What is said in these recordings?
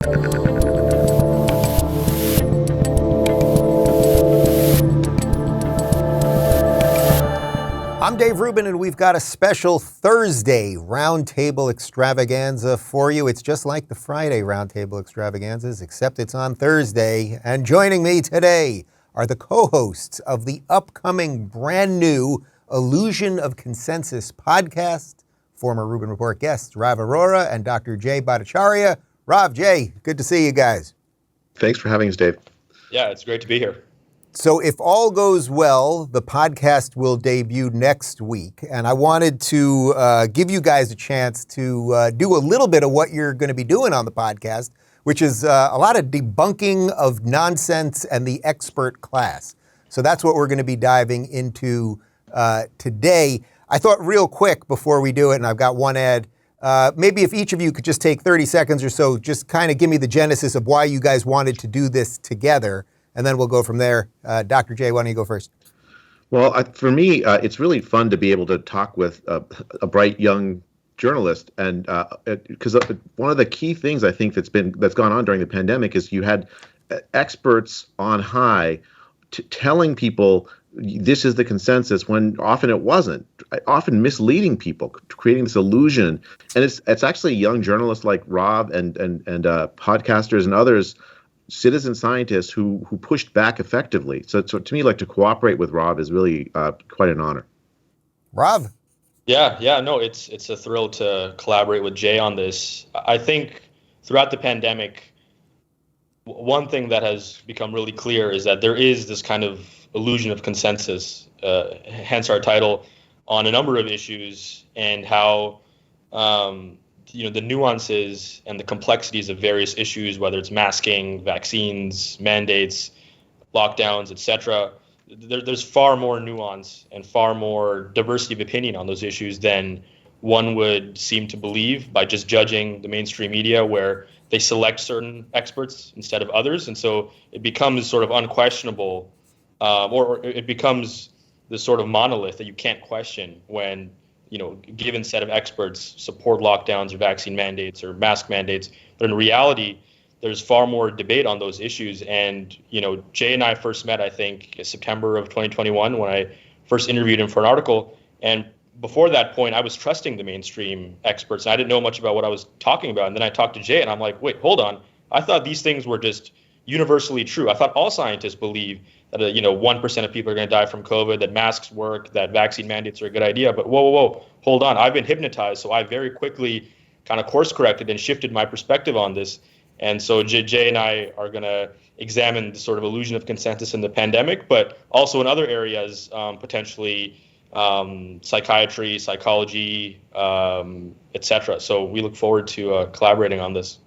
I'm Dave Rubin, and we've got a special Thursday Roundtable Extravaganza for you. It's just like the Friday Roundtable Extravaganzas, except it's on Thursday. And joining me today are the co-hosts of the upcoming brand new Illusion of Consensus podcast, former Rubin Report guests Rav Arora and Dr. Jay Bhattacharya. Rav, Jay, good to see you guys. Thanks for having us, Dave. Yeah, it's great to be here. So if all goes well, the podcast will debut next week. And I wanted to give you guys a chance to do a little bit of what you're going to be doing on the podcast, which is a lot of debunking of nonsense and the expert class. So that's what we're going to be diving into today. I thought real quick before we do it, and I've got one ad, maybe if each of you could just take 30 seconds or so, just kind of give me the genesis of why you guys wanted to do this together. And then we'll go from there. Dr. J, why don't you go first? Well, for me, it's really fun to be able to talk with a bright young journalist, and because one of the key things I think that's gone on during the pandemic is you had experts on high telling people this is the consensus when often it wasn't, often misleading people, creating this illusion. And it's actually young journalists like Rob and podcasters and others, citizen scientists who pushed back effectively. So to me, like, to cooperate with Rob is really quite an honor. Rob? Yeah, no, it's a thrill to collaborate with Jay on this. I think throughout the pandemic, one thing that has become really clear is that there is this kind of illusion of consensus, hence our title, on a number of issues, and how the nuances and the complexities of various issues, whether it's masking, vaccines, mandates, lockdowns, etc. There's far more nuance and far more diversity of opinion on those issues than one would seem to believe by just judging the mainstream media, where they select certain experts instead of others. And so it becomes sort of unquestionable, or it becomes this sort of monolith that you can't question when given set of experts support lockdowns or vaccine mandates or mask mandates. But in reality, there's far more debate on those issues. And, Jay and I first met, I think, in September of 2021 when I first interviewed him for an article. And before that point, I was trusting the mainstream experts. And I didn't know much about what I was talking about. And then I talked to Jay and I'm like, wait, hold on. I thought these things were just universally true. I thought all scientists believe that 1% of people are going to die from COVID, that masks work, that vaccine mandates are a good idea. But whoa, hold on. I've been hypnotized. So I very quickly kind of course corrected and shifted my perspective on this. And so Jay and I are going to examine the sort of illusion of consensus in the pandemic, but also in other areas, potentially psychiatry, psychology, etc. So we look forward to collaborating on this.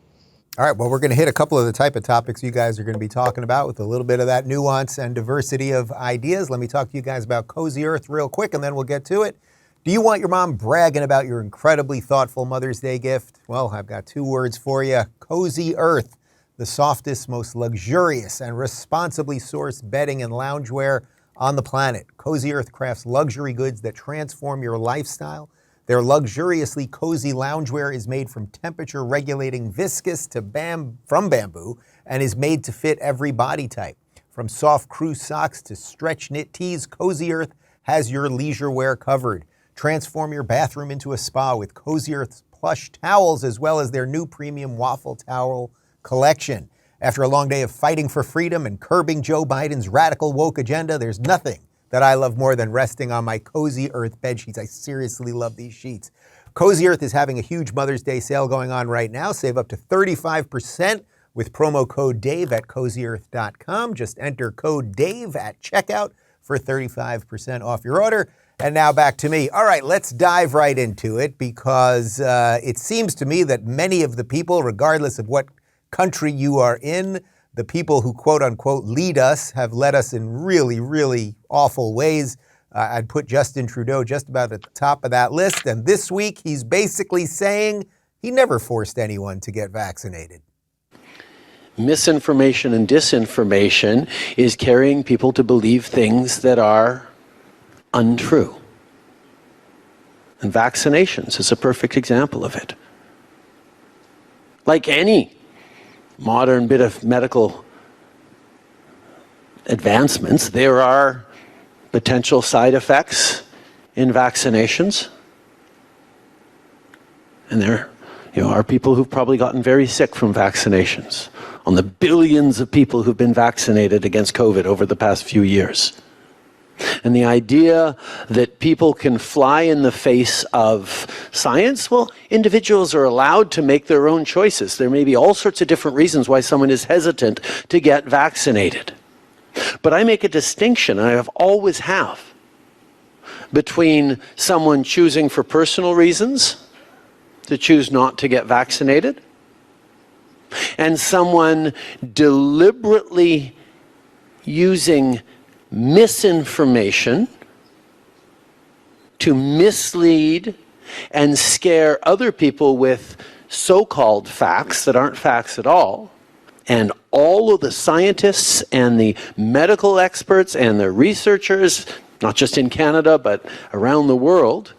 All right, well, we're going to hit a couple of the type of topics you guys are going to be talking about with a little bit of that nuance and diversity of ideas. Let me talk to you guys about Cozy Earth real quick, and then we'll get to it. Do you want your mom bragging about your incredibly thoughtful Mother's Day gift? Well, I've got two words for you. Cozy Earth, the softest, most luxurious, and responsibly sourced bedding and loungewear on the planet. Cozy Earth crafts luxury goods that transform your lifestyle. Their luxuriously cozy loungewear is made from temperature-regulating viscose from bamboo and is made to fit every body type. From soft crew socks to stretch knit tees, Cozy Earth has your leisure wear covered. Transform your bathroom into a spa with Cozy Earth's plush towels, as well as their new premium waffle towel collection. After a long day of fighting for freedom and curbing Joe Biden's radical woke agenda, there's nothing that I love more than resting on my Cozy Earth bed sheets. I seriously love these sheets. Cozy Earth is having a huge Mother's Day sale going on right now. Save up to 35% with promo code DAVE at CozyEarth.com. Just enter code DAVE at checkout for 35% off your order. And now back to me. All right, let's dive right into it, because it seems to me that many of the people, regardless of what country you are in, the people who, quote unquote, lead us have led us in really, really awful ways. I'd put Justin Trudeau just about at the top of that list. And this week, he's basically saying he never forced anyone to get vaccinated. Misinformation and disinformation is carrying people to believe things that are untrue. And vaccinations is a perfect example of it. Like any modern bit of medical advancements, there are potential side effects in vaccinations. And there are people who've probably gotten very sick from vaccinations, on the billions of people who've been vaccinated against COVID over the past few years. And the idea that people can fly in the face of science, well, individuals are allowed to make their own choices. There may be all sorts of different reasons why someone is hesitant to get vaccinated. But I make a distinction, and I have always have, between someone choosing for personal reasons to choose not to get vaccinated, and someone deliberately using misinformation to mislead and scare other people with so-called facts that aren't facts at all. And all of the scientists and the medical experts and the researchers, not just in Canada, but around the world,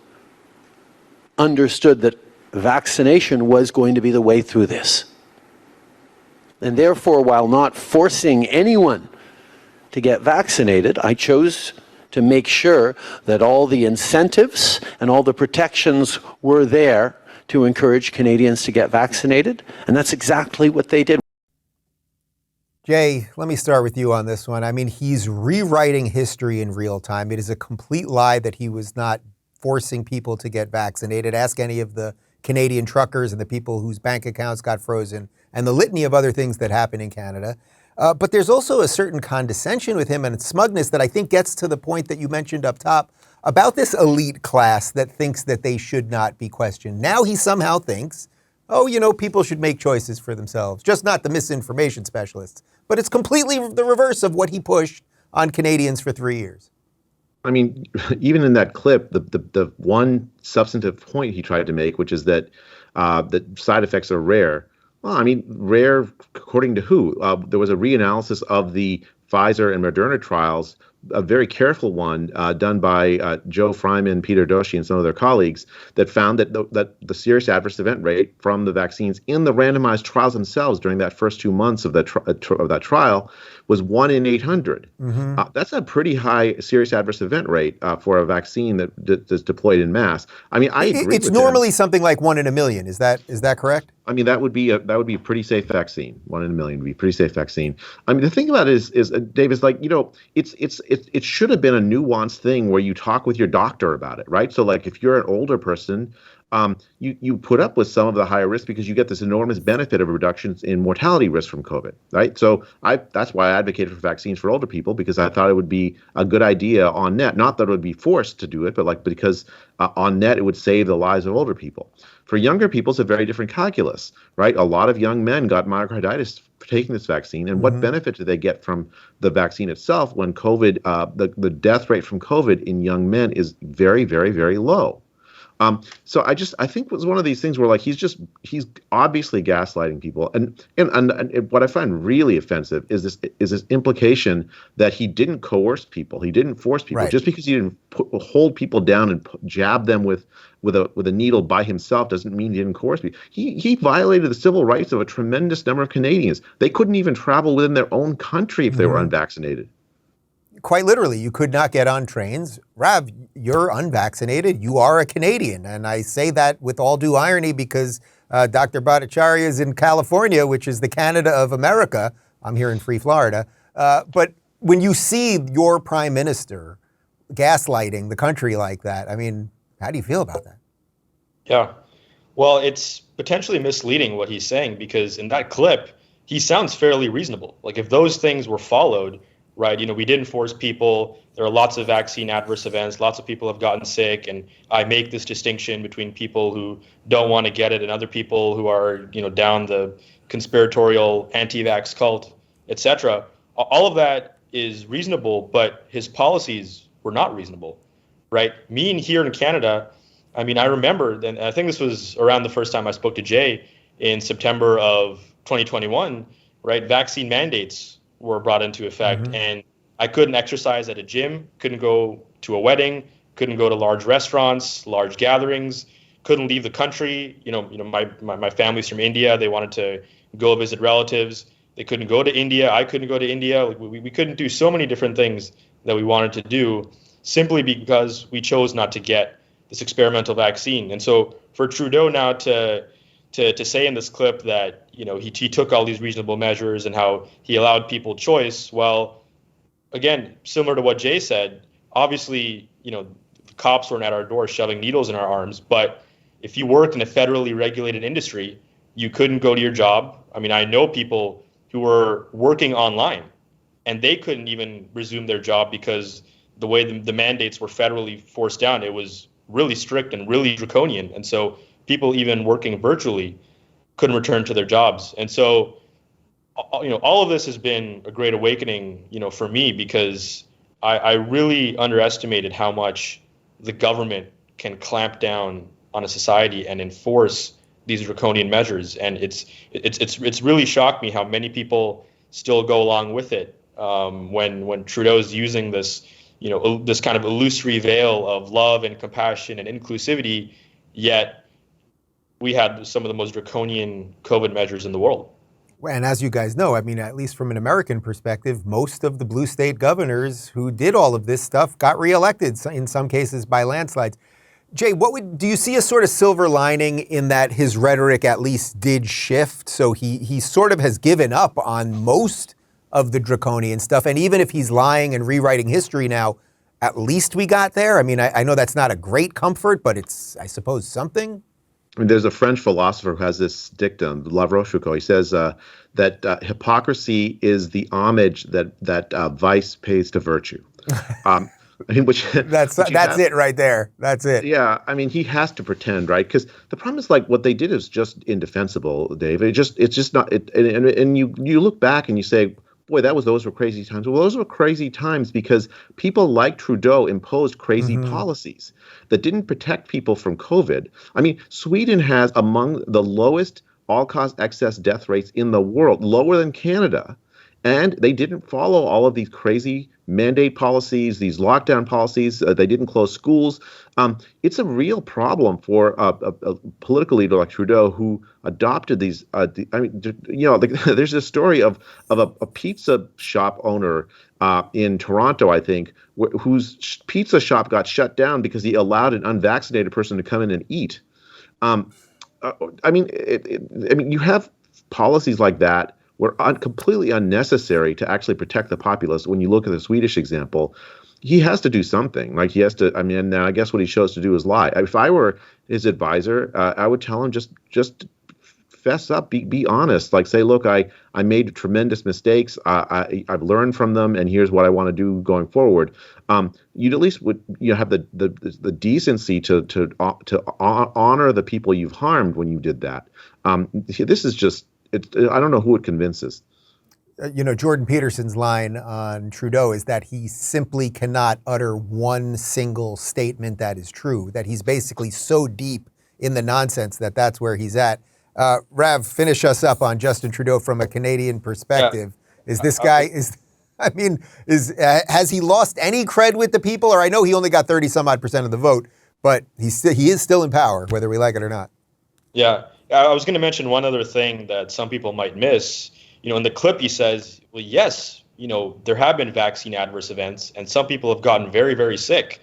understood that vaccination was going to be the way through this. And therefore, while not forcing anyone to get vaccinated, I chose to make sure that all the incentives and all the protections were there to encourage Canadians to get vaccinated. And that's exactly what they did. Jay, let me start with you on this one. I mean, he's rewriting history in real time. It is a complete lie that he was not forcing people to get vaccinated. Ask any of the Canadian truckers and the people whose bank accounts got frozen and the litany of other things that happen in Canada. But there's also a certain condescension with him and smugness that I think gets to the point that you mentioned up top about this elite class that thinks that they should not be questioned. Now he somehow thinks, people should make choices for themselves, just not the misinformation specialists. But it's completely the reverse of what he pushed on Canadians for 3 years. I mean, even in that clip, the one substantive point he tried to make, which is that that side effects are rare. Well, I mean, rare according to who? There was a reanalysis of the Pfizer and Moderna trials, a very careful one done by Joe Fryman, Peter Doshi, and some of their colleagues that found that the serious adverse event rate from the vaccines in the randomized trials themselves during that first 2 months of that trial was 1 in 800. Mm-hmm. That's a pretty high serious adverse event rate for a vaccine that's deployed in mass. I mean, I agree. It's normally something like 1 in a million. Is that correct? I mean, that would be a pretty safe vaccine. 1 in a million would be a pretty safe vaccine. I mean, the thing about it is Dave, is like, it should have been a nuanced thing where you talk with your doctor about it, right? So like if you're an older person, you put up with some of the higher risk because you get this enormous benefit of reductions in mortality risk from COVID, right? So that's why I advocated for vaccines for older people, because I thought it would be a good idea on net. Not that it would be forced to do it, but because on net it would save the lives of older people. For younger people, it's a very different calculus, right? A lot of young men got myocarditis for taking this vaccine, and what benefit do they get from the vaccine itself when COVID, the death rate from COVID in young men is very, very, very low. So I think it was one of these things where like he's obviously gaslighting people, and what I find really offensive is this implication that he didn't coerce people, he didn't force people, right. Just because he didn't hold people down and jab them with a needle by himself doesn't mean he didn't coerce people. He violated the civil rights of a tremendous number of Canadians. They couldn't even travel within their own country if they were unvaccinated. Quite literally, you could not get on trains. Rav, you're unvaccinated. You are a Canadian. And I say that with all due irony because Dr. Bhattacharya is in California, which is the Canada of America. I'm here in free Florida. But when you see your prime minister gaslighting the country like that, I mean, how do you feel about that? Yeah. Well, it's potentially misleading what he's saying because in that clip, he sounds fairly reasonable. Like if those things were followed, right, we didn't force people. There are lots of vaccine adverse events. Lots of people have gotten sick. And I make this distinction between people who don't want to get it and other people who are, down the conspiratorial anti-vax cult, etc. All of that is reasonable, but his policies were not reasonable, right? Me here in Canada, I mean, I remember, and I think this was around the first time I spoke to Jay in September of 2021, right? Vaccine mandates were brought into effect, and I couldn't exercise at a gym, couldn't go to a wedding, couldn't go to large restaurants, large gatherings, couldn't leave the country. My family's from India. They wanted to go visit relatives. They couldn't go to India. I couldn't go to India. Like, we couldn't do so many different things that we wanted to do simply because we chose not to get this experimental vaccine. And so for Trudeau now to say in this clip that, you know, he took all these reasonable measures and how he allowed people choice, well, again, similar to what Jay said, obviously, you know, the cops weren't at our door shoving needles in our arms, but if you worked in a federally regulated industry, you couldn't go to your job. I mean, I know people who were working online and they couldn't even resume their job because the way the mandates were federally forced down, it was really strict and really draconian. And so people even working virtually couldn't return to their jobs. And so, you know, all of this has been a great awakening, you know, for me, because I really underestimated how much the government can clamp down on a society and enforce these draconian measures. And it's really shocked me how many people still go along with it when Trudeau's using this, you know, this kind of illusory veil of love and compassion and inclusivity, yet we had some of the most draconian COVID measures in the world. And as you guys know, I mean, at least from an American perspective, most of the blue state governors who did all of this stuff got reelected, in some cases by landslides. Jay, do you see a sort of silver lining in that his rhetoric at least did shift? So he sort of has given up on most of the draconian stuff. And even if he's lying and rewriting history now, at least we got there. I mean, I know that's not a great comfort, but it's, I suppose, something. I mean, there's a French philosopher who has this dictum, La Rochefoucauld. He says that hypocrisy is the homage that vice pays to virtue. I mean, that's it right there. That's it. Yeah, I mean, he has to pretend, right? Because the problem is, like, what they did is just indefensible, Dave. It's just not. And you look back and you say, boy, those were crazy times. Well, those were crazy times because people like Trudeau imposed crazy policies that didn't protect people from COVID. I mean, Sweden has among the lowest all-cause excess death rates in the world, lower than Canada. And they didn't follow all of these crazy mandate policies, these lockdown policies. They didn't close schools. It's a real problem for a political leader like Trudeau who adopted these. I mean, you know, there's a story of a pizza shop owner in Toronto, I think, whose pizza shop got shut down because he allowed an unvaccinated person to come in and eat. I mean, you have policies like that were completely unnecessary to actually protect the populace. When you look at the Swedish example, he has to do something. Like, he has to. I mean, I guess what he chose to do is lie. If I were his advisor, I would tell him just fess up, be honest. Like, say, look, I made tremendous mistakes. I've learned from them, and here's what I want to do going forward. You'd at least have the decency to honor the people you've harmed when you did that. This is just. I don't know who it convinces. You know, Jordan Peterson's line on Trudeau is that he simply cannot utter one single statement that is true, that he's basically so deep in the nonsense that that's where he's at. Rav, finish us up on Justin Trudeau from a Canadian perspective. Yeah. Is this guy, has he lost any cred with the people? Or I know he only got 30-some-odd% of the vote, but he is still in power, whether we like it or not. Yeah. I was going to mention one other thing that some people might miss. You know, in the clip he says, well, yes, you know, there have been vaccine adverse events and some people have gotten very, very sick.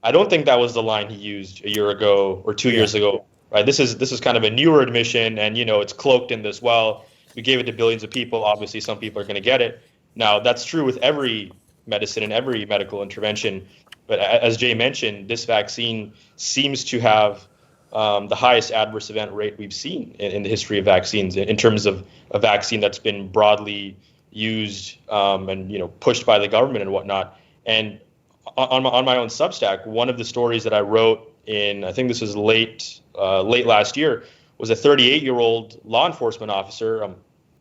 I don't think that was the line he used a year ago or 2 years ago. Right? This is kind of a newer admission, and, you know, it's cloaked in this. Well, we gave it to billions of people. Obviously, some people are going to get it. Now, that's true with every medicine and every medical intervention. But as Jay mentioned, this vaccine seems to have the highest adverse event rate we've seen in the history of vaccines in terms of a vaccine that's been broadly used and, you know, pushed by the government and whatnot. And on my own Substack, one of the stories that I wrote in, I think this was late last year, was a 38-year-old law enforcement officer,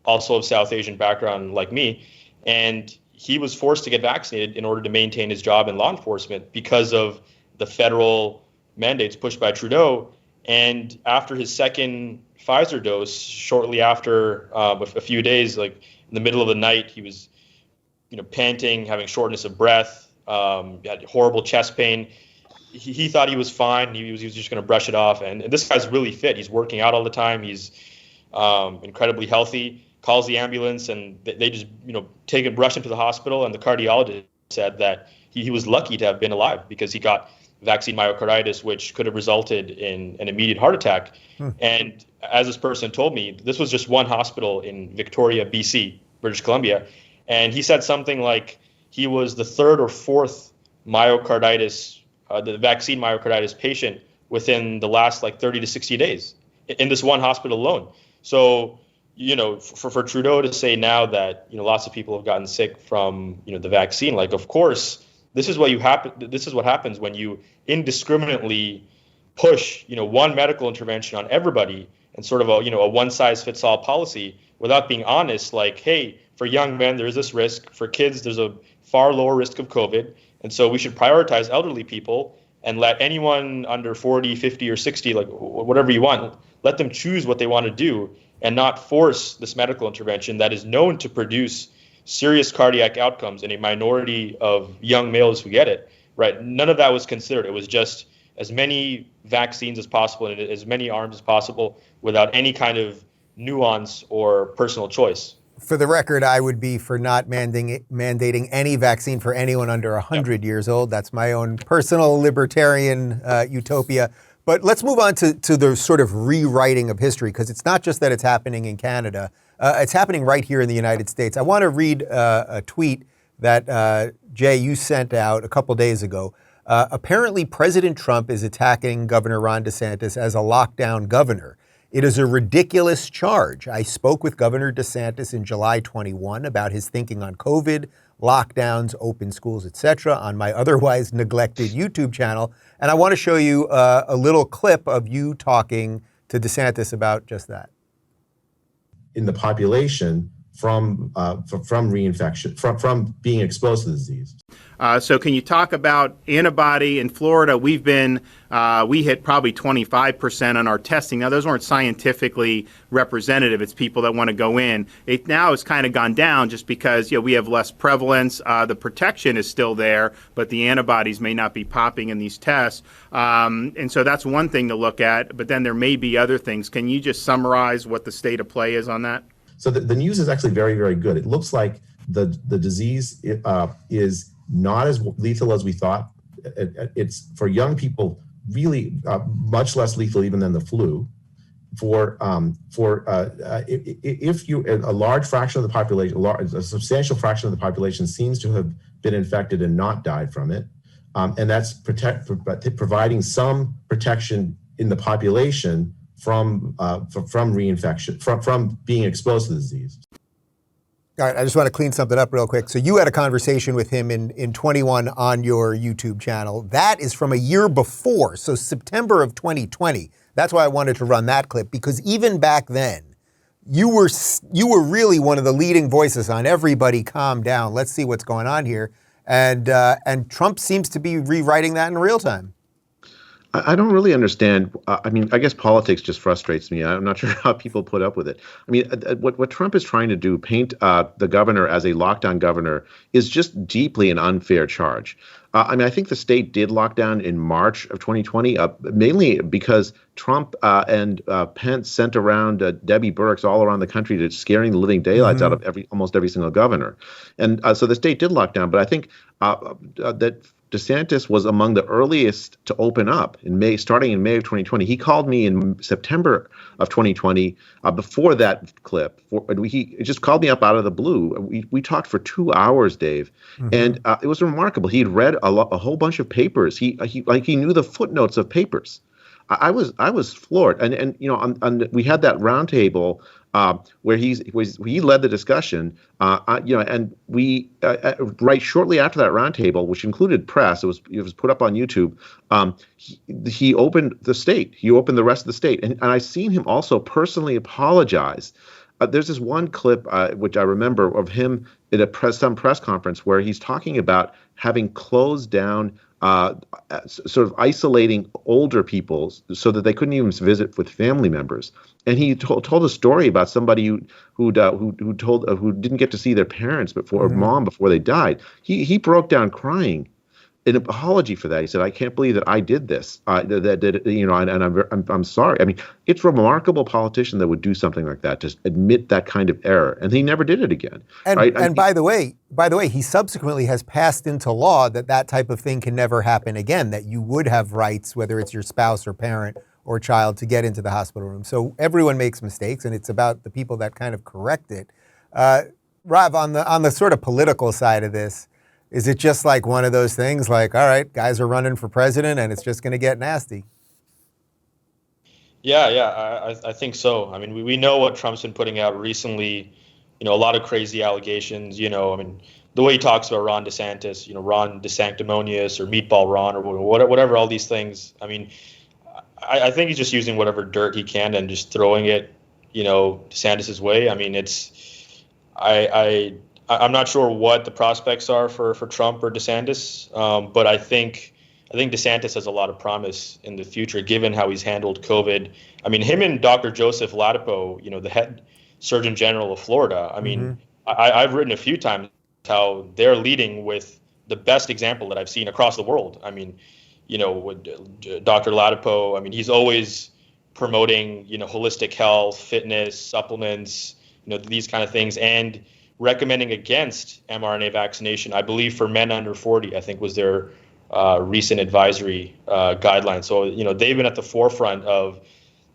also of South Asian background like me, and he was forced to get vaccinated in order to maintain his job in law enforcement because of the federal mandates pushed by Trudeau. And after his second Pfizer dose, shortly after a few days, like in the middle of the night, he was, you know, panting, having shortness of breath, had horrible chest pain. He thought he was fine. He was just going to brush it off. And this guy's really fit. He's working out all the time. He's incredibly healthy, calls the ambulance, and they just brush him to the hospital. And the cardiologist said that he was lucky to have been alive because he got vaccine myocarditis, which could have resulted in an immediate heart attack. And as this person told me, this was just one hospital in Victoria, BC, British Columbia. And he said something like he was the third or fourth myocarditis, the vaccine myocarditis patient within the last 30 to 60 days in this one hospital alone. So, for Trudeau to say now that, lots of people have gotten sick from, the vaccine, of course, this is what happens when you indiscriminately push, one medical intervention on everybody and sort of a one size fits all policy without being honest, hey, for young men, there's this risk. For kids, there's a far lower risk of COVID. And so we should prioritize elderly people and let anyone under 40, 50, or 60, whatever you want, let them choose what they want to do and not force this medical intervention that is known to produce serious cardiac outcomes in a minority of young males who get it, right? None of that was considered. It was just as many vaccines as possible and as many arms as possible without any kind of nuance or personal choice. For the record, I would be for not mandating any vaccine for anyone under 100 years old. That's my own personal libertarian utopia. But let's move on to the sort of rewriting of history, because it's not just that it's happening in Canada. It's happening right here in the United States. I want to read a tweet that, Jay, you sent out a couple days ago. Apparently, President Trump is attacking Governor Ron DeSantis as a lockdown governor. It is a ridiculous charge. I spoke with Governor DeSantis in July 21 about his thinking on COVID, lockdowns, open schools, etc. on my otherwise neglected YouTube channel. And I want to show you a little clip of you talking to DeSantis about just that. In the population from reinfection, from being exposed to the disease. So can you talk about antibody in Florida? We hit probably 25% on our testing. Now, those weren't scientifically representative. It's people that want to go in. It now has kind of gone down just because we have less prevalence. The protection is still there, but the antibodies may not be popping in these tests. And so that's one thing to look at. But then there may be other things. Can you just summarize what the state of play is on that? So the news is actually very, very good. It looks like the disease is not as lethal as we thought. It's for young people really much less lethal even than the flu. If you a large fraction of the population, a substantial fraction of the population seems to have been infected and not died from it, and that's providing some protection in the population from reinfection, from being exposed to the disease. All right, I just want to clean something up real quick. So you had a conversation with him in 21 on your YouTube channel. That is from a year before, so September of 2020. That's why I wanted to run that clip, because even back then, you were really one of the leading voices on everybody calm down. Let's see what's going on here. And Trump seems to be rewriting that in real time. I don't really understand. I guess politics just frustrates me. I'm not sure how people put up with it. What Trump is trying to do, paint the governor as a lockdown governor, is just deeply an unfair charge. I think the state did lock down in March of 2020, mainly because Trump and Pence sent around Debbie Burks all around the country to scaring the living daylights out of almost every single governor. And so the state did lock down. But I think that DeSantis was among the earliest to open up starting in May of 2020. He called me in September of 2020. Before that clip, he just called me up out of the blue. We talked for 2 hours, Dave, and it was remarkable. He'd read a whole bunch of papers. He knew the footnotes of papers. I was floored. And we had that roundtable where he led the discussion, and we right shortly after that roundtable, which included press, it was put up on YouTube. He opened the state. He opened the rest of the state, and I seen him also personally apologize. There's this one clip which I remember of him at some press conference where he's talking about having closed down, sort of isolating older people so that they couldn't even visit with family members. And he told a story about somebody who didn't get to see their parents mom before they died. He broke down crying. an apology for that. He said, "I can't believe that I did this. And I'm sorry." I mean, it's a remarkable politician that would do something like that, just admit that kind of error, and he never did it again. And, right? and by the way, he subsequently has passed into law that type of thing can never happen again. That you would have rights, whether it's your spouse or parent or child, to get into the hospital room. So everyone makes mistakes, and it's about the people that kind of correct it. Rob, on the sort of political side of this, is it just like one of those things like, all right, guys are running for president and it's just going to get nasty? Yeah, I think so. I mean, we know what Trump's been putting out recently, a lot of crazy allegations, I mean, the way he talks about Ron DeSantis, Ron DeSanctimonious or Meatball Ron or whatever, all these things. I mean, I think he's just using whatever dirt he can and just throwing it, DeSantis's way. I mean, I'm not sure what the prospects are for Trump or DeSantis, but I think DeSantis has a lot of promise in the future, given how he's handled COVID. I mean, him and Dr. Joseph Ladapo, the head Surgeon General of Florida. I mean, I've written a few times how they're leading with the best example that I've seen across the world. I mean, with Dr. Ladapo, I mean, he's always promoting, holistic health, fitness, supplements, these kind of things, and recommending against mRNA vaccination. I believe for men under 40, I think was their recent advisory guideline. So, they've been at the forefront of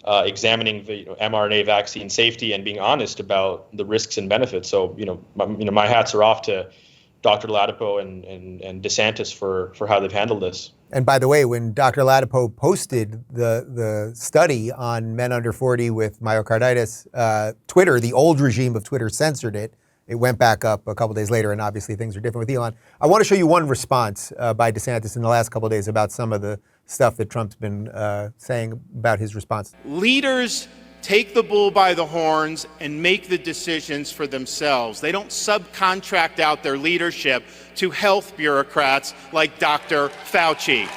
examining the mRNA vaccine safety and being honest about the risks and benefits. So, my hats are off to Dr. Ladapo and DeSantis for how they've handled this. And by the way, when Dr. Ladapo posted the study on men under 40 with myocarditis, Twitter, the old regime of Twitter, censored it. It went back up a couple days later, and obviously things are different with Elon. I want to show you one response by DeSantis in the last couple of days about some of the stuff that Trump's been saying about his response. Leaders take the bull by the horns and make the decisions for themselves. They don't subcontract out their leadership to health bureaucrats like Dr. Fauci.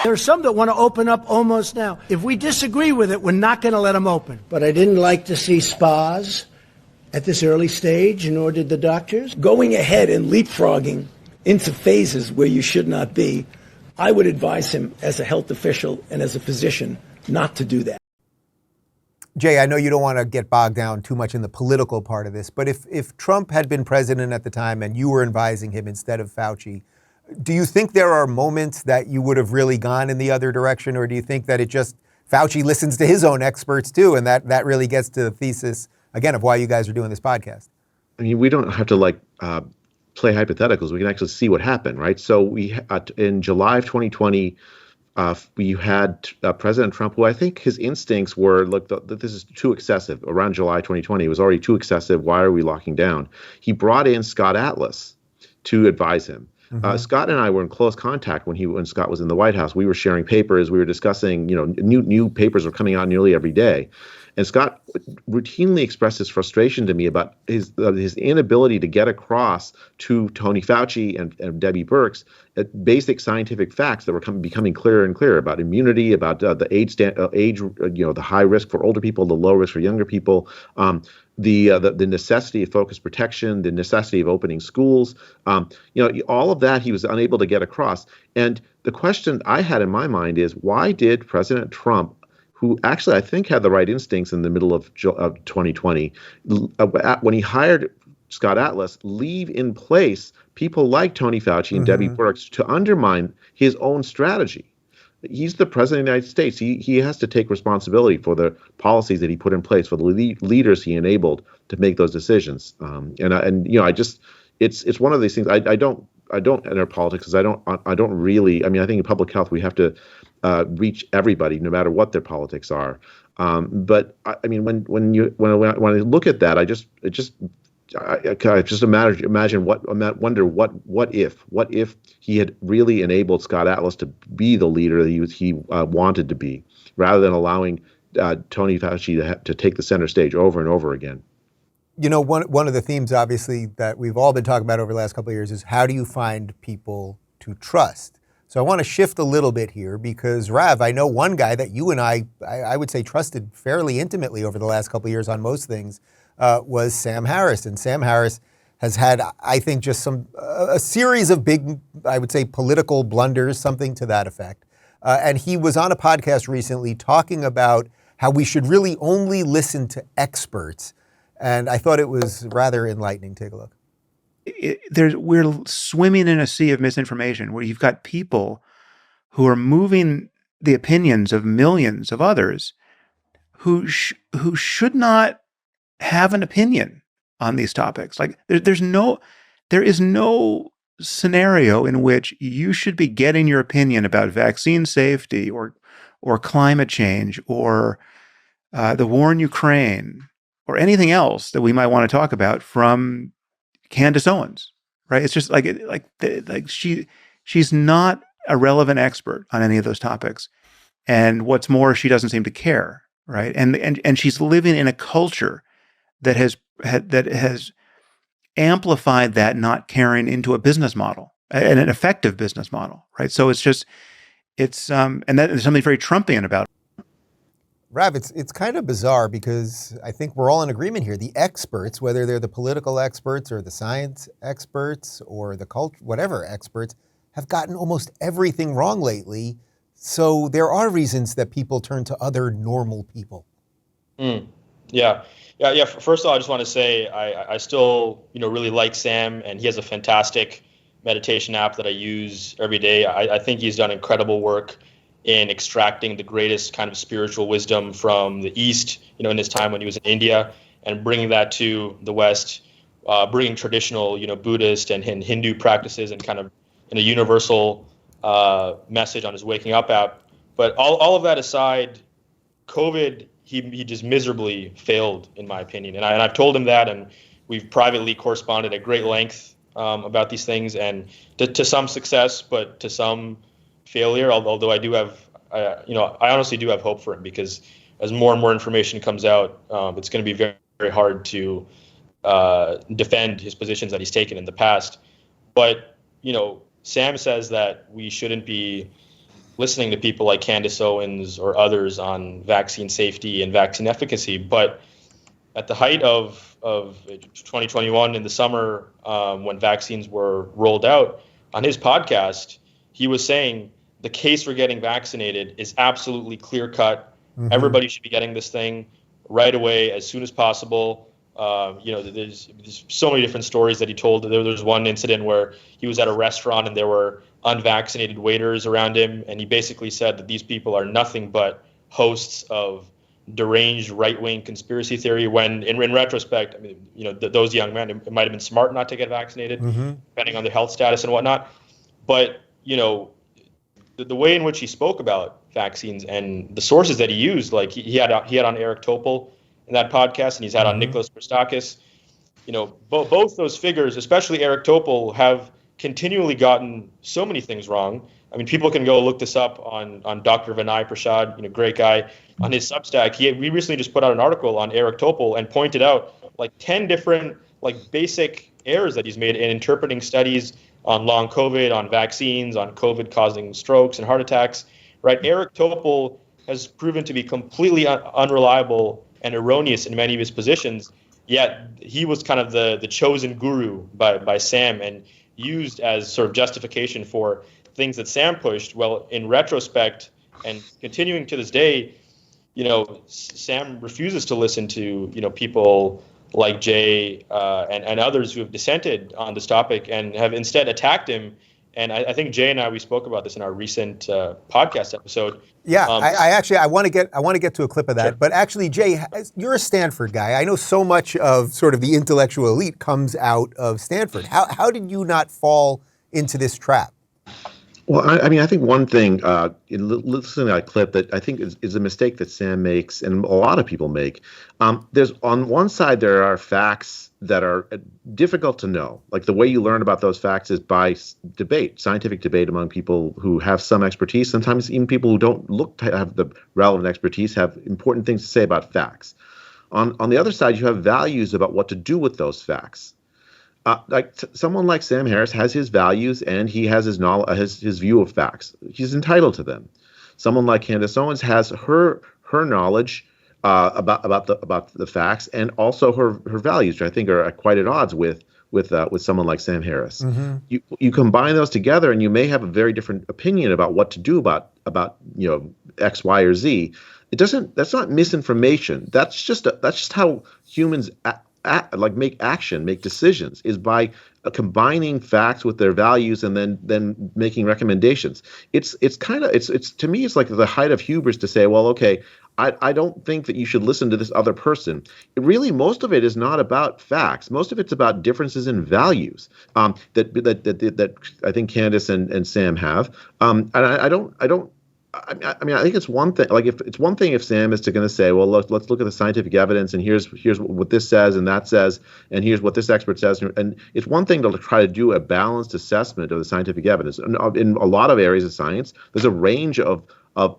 There are some that want to open up almost now. If we disagree with it, we're not going to let them open. But I didn't like to see spas at this early stage, nor did the doctors. Going ahead and leapfrogging into phases where you should not be, I would advise him as a health official and as a physician not to do that. Jay, I know you don't want to get bogged down too much in the political part of this, but if Trump had been president at the time and you were advising him instead of Fauci, do you think there are moments that you would have really gone in the other direction, or do you think that Fauci listens to his own experts too, and that really gets to the thesis, again, of why you guys are doing this podcast? I mean, we don't have to play hypotheticals. We can actually see what happened, right? So we in July of 2020, we had President Trump, who I think his instincts were, look, this is too excessive. Around July 2020, it was already too excessive. Why are we locking down? He brought in Scott Atlas to advise him. Mm-hmm. Scott and I were in close contact when Scott was in the White House. We were sharing papers. We were discussing, new papers were coming out nearly every day. And Scott routinely expressed his frustration to me about his inability to get across to Tony Fauci and Debbie Birx basic scientific facts that were becoming clearer and clearer about immunity, about the age, the high risk for older people, the low risk for younger people, the necessity of focused protection, the necessity of opening schools, all of that he was unable to get across. And the question I had in my mind is, why did President Trump, who actually I think had the right instincts in the middle of 2020, when he hired Scott Atlas, leave in place people like Tony Fauci and Debbie Birx to undermine his own strategy? He's the president of the United States. He has to take responsibility for the policies that he put in place, for the leaders he enabled to make those decisions. It's one of these things. I don't enter politics because I don't really. I mean, I think in public health we have to reach everybody, no matter what their politics are. But I mean, when I look at that, I just wonder what if he had really enabled Scott Atlas to be the leader that he wanted to be, rather than allowing Tony Fauci to take the center stage over and over again. One of the themes, obviously, that we've all been talking about over the last couple of years is how do you find people to trust? So I want to shift a little bit here because, Rav, I know one guy that you and I would say trusted fairly intimately over the last couple of years on most things was Sam Harris. And Sam Harris has had, I think, just a series of big, I would say, political blunders, something to that effect. And he was on a podcast recently talking about how we should really only listen to experts. And I thought it was rather enlightening. Take a look. We're swimming in a sea of misinformation where you've got people who are moving the opinions of millions of others who should not have an opinion on these topics. Like there is no scenario in which you should be getting your opinion about vaccine safety or climate change or the war in Ukraine or anything else that we might want to talk about from Candace Owens, right? It's just she's not a relevant expert on any of those topics, and what's more, she doesn't seem to care, right? And she's living in a culture that has amplified that not caring into a business model, and an effective business model, right? So it's and that is something very Trumpian about it. Rav, it's kind of bizarre because I think we're all in agreement here. The experts, whether they're the political experts or the science experts or the culture, whatever experts, have gotten almost everything wrong lately. So there are reasons that people turn to other normal people. Yeah. First of all, I just want to say I still really like Sam, and he has a fantastic meditation app that I use every day. I think he's done incredible work in extracting the greatest kind of spiritual wisdom from the East, in his time when he was in India, and bringing that to the West, bringing traditional, Buddhist and Hindu practices and kind of in a universal message on his Waking Up app. But all of that aside, COVID, he just miserably failed, in my opinion. And I've told him that, and we've privately corresponded at great length about these things, and to some success, but to some failure, although I do have, I honestly do have hope for him, because as more and more information comes out, it's going to be very, very hard to defend his positions that he's taken in the past. But, Sam says that we shouldn't be listening to people like Candace Owens or others on vaccine safety and vaccine efficacy. But at the height of 2021 in the summer, when vaccines were rolled out, on his podcast, he was saying the case for getting vaccinated is absolutely clear cut. Mm-hmm. Everybody should be getting this thing right away, as soon as possible. There's so many different stories that he told. There was one incident where he was at a restaurant and there were unvaccinated waiters around him, and he basically said that these people are nothing but hosts of deranged right-wing conspiracy theory, when in retrospect, those young men, it might have been smart not to get vaccinated, depending on their health status and whatnot. But the way in which he spoke about vaccines and the sources that he used, like he had on Eric Topol in that podcast, and he's had on Nicholas Christakis. Both those figures, especially Eric Topol, have continually gotten so many things wrong. I mean, people can go look this up on Dr. Vinay Prasad, great guy, on his Substack. We recently just put out an article on Eric Topol and pointed out 10 different basic errors that he's made in interpreting studies on long COVID, on vaccines, on COVID causing strokes and heart attacks, right? Eric Topol has proven to be completely unreliable and erroneous in many of his positions, yet he was kind of the chosen guru by Sam and used as sort of justification for things that Sam pushed. Well, in retrospect, and continuing to this day, Sam refuses to listen to, people like Jay and others who have dissented on this topic and have instead attacked him. And I think Jay and we spoke about this in our recent podcast episode. Yeah, I want to get to a clip of that. Sure. But actually, Jay, you're a Stanford guy. I know so much of sort of the intellectual elite comes out of Stanford. How did you not fall into this trap? Well, I think one thing in listening to that clip that I think is a mistake that Sam makes and a lot of people make. There's on one side, there are facts that are difficult to know. Like the way you learn about those facts is by debate, scientific debate among people who have some expertise. Sometimes even people who don't look to have the relevant expertise have important things to say about facts. On the other side, you have values about what to do with those facts. Someone like Sam Harris has his values and he has his knowledge, his view of facts. He's entitled to them. Someone like Candace Owens has her knowledge about the facts and also her values, which I think are quite at odds with someone like Sam Harris. You combine those together, and you may have a very different opinion about what to do about X, Y, or Z. That's not misinformation. That's just how humans make decisions, is by combining facts with their values and then making recommendations. It's to me, it's like the height of hubris to say, well, okay, I don't think that you should listen to this other person. Most of it is not about facts. Most of it's about differences in values that I think Candace and Sam have. And I think it's one thing. Like, if it's one thing if Sam is going to say, well, let's look at the scientific evidence, and here's what this says and that says, and here's what this expert says, and it's one thing to try to do a balanced assessment of the scientific evidence. And in a lot of areas of science, there's a range of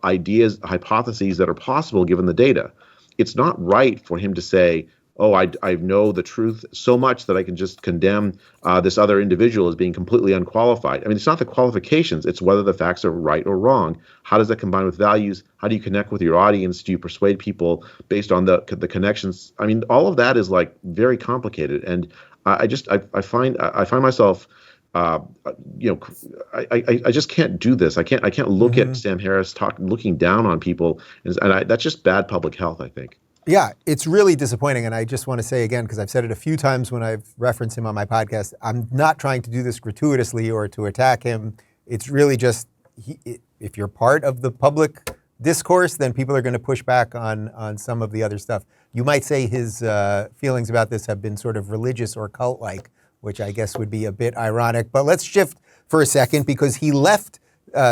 ideas, hypotheses that are possible given the data. It's not right for him to say, oh, I know the truth so much that I can just condemn this other individual as being completely unqualified. I mean, it's not the qualifications, it's whether the facts are right or wrong. How does that combine with values? How do you connect with your audience? Do you persuade people based on the connections? I mean, all of that is like very complicated. And I find myself, I just can't do this. I can't look at Sam Harris looking down on people, and that's just bad public health, I think. Yeah, it's really disappointing. And I just want to say again, because I've said it a few times when I've referenced him on my podcast, I'm not trying to do this gratuitously or to attack him. It's really just, if you're part of the public discourse, then people are going to push back on some of the other stuff. You might say his feelings about this have been sort of religious or cult-like, which I guess would be a bit ironic. But let's shift for a second, because he left,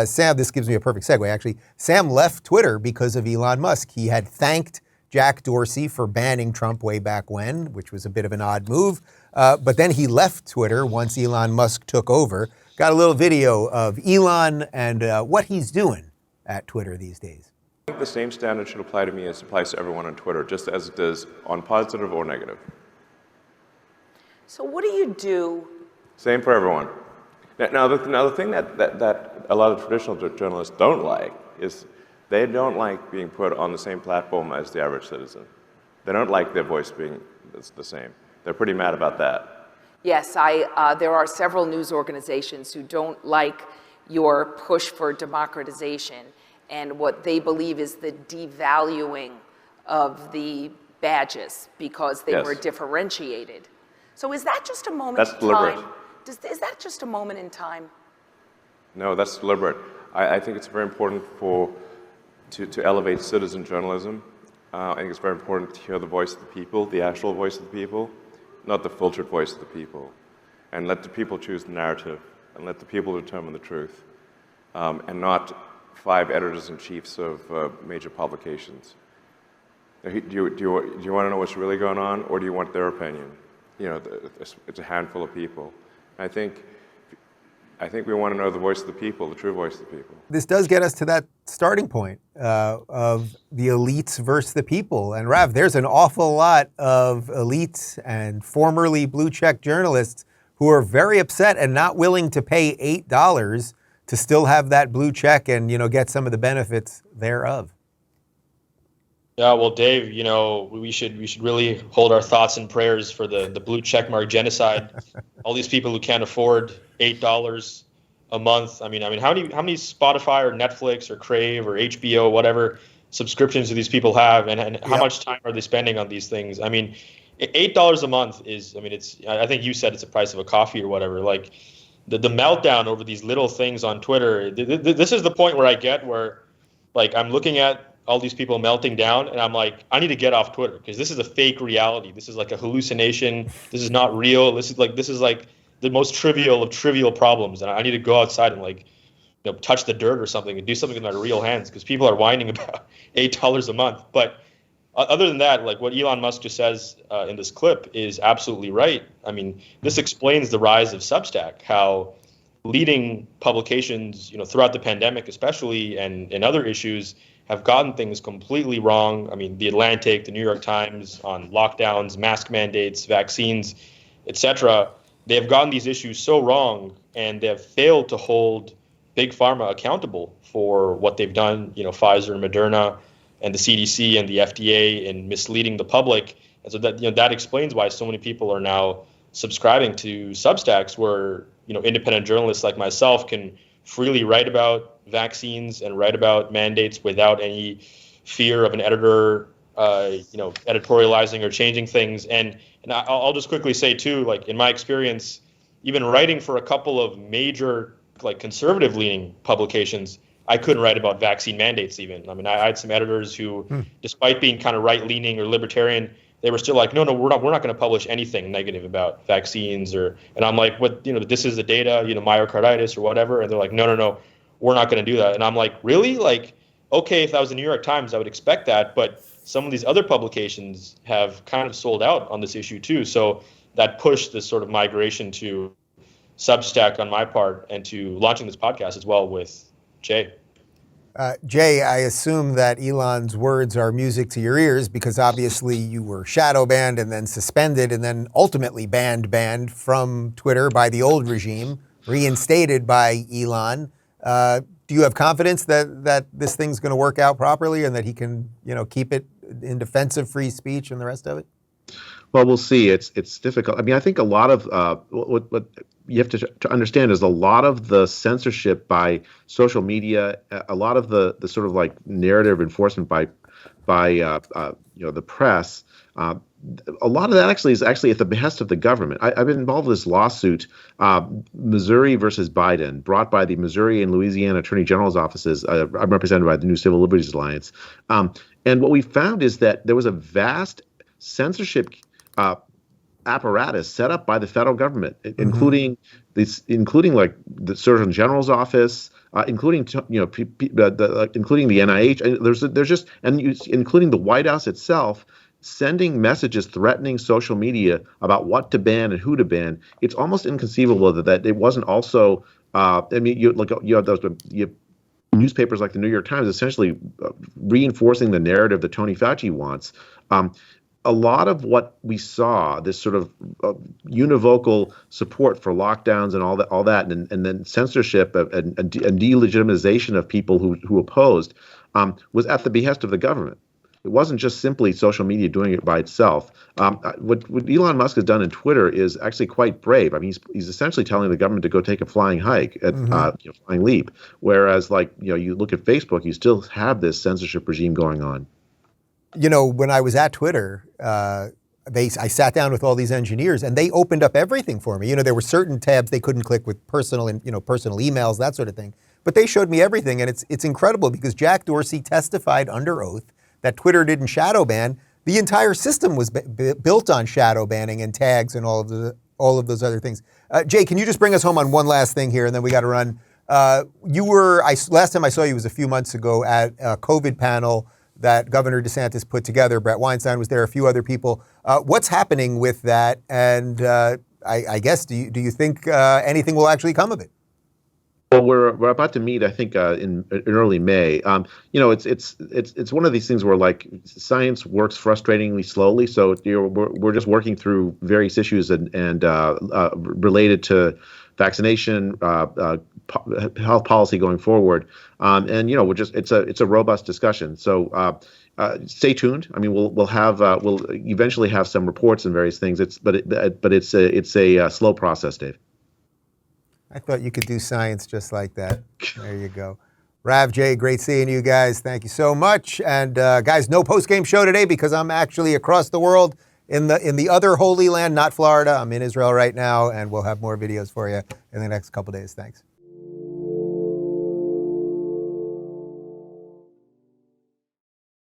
Sam, this gives me a perfect segue, actually. Sam left Twitter because of Elon Musk. He had thanked Jack Dorsey for banning Trump way back when, which was a bit of an odd move. But then he left Twitter once Elon Musk took over. Got a little video of Elon and what he's doing at Twitter these days. I think the same standard should apply to me as applies to everyone on Twitter, just as it does on positive or negative. So what do you do? Same for everyone. Now the thing that a lot of traditional journalists don't like is they don't like being put on the same platform as the average citizen. They don't like their voice being the same. They're pretty mad about that. Yes, there are several news organizations who don't like your push for democratization and what they believe is the devaluing of the badges because they were differentiated. So is that just a moment in time? Is that just a moment in time? No, that's deliberate. I think it's very important to elevate citizen journalism. I think it's very important to hear the voice of the people, the actual voice of the people, not the filtered voice of the people. And let the people choose the narrative, and let the people determine the truth, and not 5 editors-in-chiefs of major publications. Do you want to know what's really going on, or do you want their opinion? You know, it's a handful of people. I think we want to know the voice of the people, the true voice of the people. This does get us to that starting point of the elites versus the people. And Rav, there's an awful lot of elites and formerly blue-check journalists who are very upset and not willing to pay $8 to still have that blue check and, get some of the benefits thereof. Yeah, well, Dave, we should really hold our thoughts and prayers for the blue checkmark genocide. All these people who can't afford $8 a month. I mean, how many Spotify or Netflix or Crave or HBO, whatever subscriptions do these people have, and how much time are they spending on these things? I mean, $8 a month is, I think you said it's the price of a coffee or whatever. Like the meltdown over these little things on Twitter. This is the point where I get where, like, I'm looking at all these people melting down, and I'm like, I need to get off Twitter because this is a fake reality. This is like a hallucination. This is not real. This is like the most trivial of trivial problems, and I need to go outside and touch the dirt or something and do something with my real hands because people are whining about $8 a month. But other than that, like what Elon Musk just says in this clip is absolutely right. I mean, this explains the rise of Substack, how leading publications, throughout the pandemic especially, and other issues have gotten things completely wrong. I mean, The Atlantic, The New York Times on lockdowns, mask mandates, vaccines, etc. They have gotten these issues so wrong, and they have failed to hold Big Pharma accountable for what they've done, Pfizer and Moderna and the CDC and the FDA in misleading the public. And so that explains why so many people are now subscribing to Substacks where, independent journalists like myself can freely write about vaccines and write about mandates without any fear of an editor, editorializing or changing things. And I'll just quickly say too, like in my experience, even writing for a couple of major like conservative leaning publications, I couldn't write about vaccine mandates even. I mean, I had some editors who, despite being kind of right leaning or libertarian, they were still like, no, we're not going to publish anything negative about vaccines and I'm like, what, this is the data, myocarditis or whatever. And they're like, no, we're not going to do that. And I'm like, really? Like, okay, if that was the New York Times, I would expect that. But some of these other publications have kind of sold out on this issue too. So that pushed this sort of migration to Substack on my part and to launching this podcast as well with Jay. Jay, I assume that Elon's words are music to your ears because obviously you were shadow banned and then suspended and then ultimately banned from Twitter by the old regime, reinstated by Elon. Do you have confidence that this thing's going to work out properly and that he can, keep it in defense of free speech and the rest of it? Well, we'll see. It's difficult. I mean, I think a lot of what you have to understand is a lot of the censorship by social media, a lot of the sort of like narrative enforcement by the press. A lot of that is actually at the behest of the government. I've been involved with this lawsuit, Missouri versus Biden, brought by the Missouri and Louisiana Attorney General's offices. I'm represented by the New Civil Liberties Alliance. And what we found is that there was a vast censorship apparatus set up by the federal government, including like the Surgeon General's office, including including the NIH. There's just including the White House itself, sending messages threatening social media about what to ban and who to ban. It's almost inconceivable that it wasn't also. You have newspapers like the New York Times essentially reinforcing the narrative that Tony Fauci wants. A lot of what we saw, this sort of univocal support for lockdowns and all that, and then censorship and delegitimization of people who opposed, was at the behest of the government. It wasn't just simply social media doing it by itself. What Elon Musk has done in Twitter is actually quite brave. I mean, he's essentially telling the government to go take a flying hike, flying leap. Whereas, you look at Facebook, you still have this censorship regime going on. When I was at Twitter, I sat down with all these engineers and they opened up everything for me. There were certain tabs they couldn't click with personal emails, that sort of thing. But they showed me everything, and it's incredible because Jack Dorsey testified under oath that Twitter didn't shadow ban. The entire system was built on shadow banning and tags and all of those other things. Jay, can you just bring us home on one last thing here, and then we got to run. Last time I saw you was a few months ago at a COVID panel that Governor DeSantis put together. Brett Weinstein was there, a few other people. What's happening with that? And I guess, do you think anything will actually come of it? Well, we're about to meet, I think, in early May. It's one of these things where like science works frustratingly slowly. So we're just working through various issues and related to vaccination, health policy going forward, and it's a robust discussion. So stay tuned. I mean, we'll eventually have some reports and various things. But it's a slow process, Dave. I thought you could do science just like that. There you go. Rav, Jay, great seeing you guys. Thank you so much. And guys, no post-game show today because I'm actually across the world in the other Holy Land, not Florida. I'm in Israel right now, and we'll have more videos for you in the next couple days. Thanks.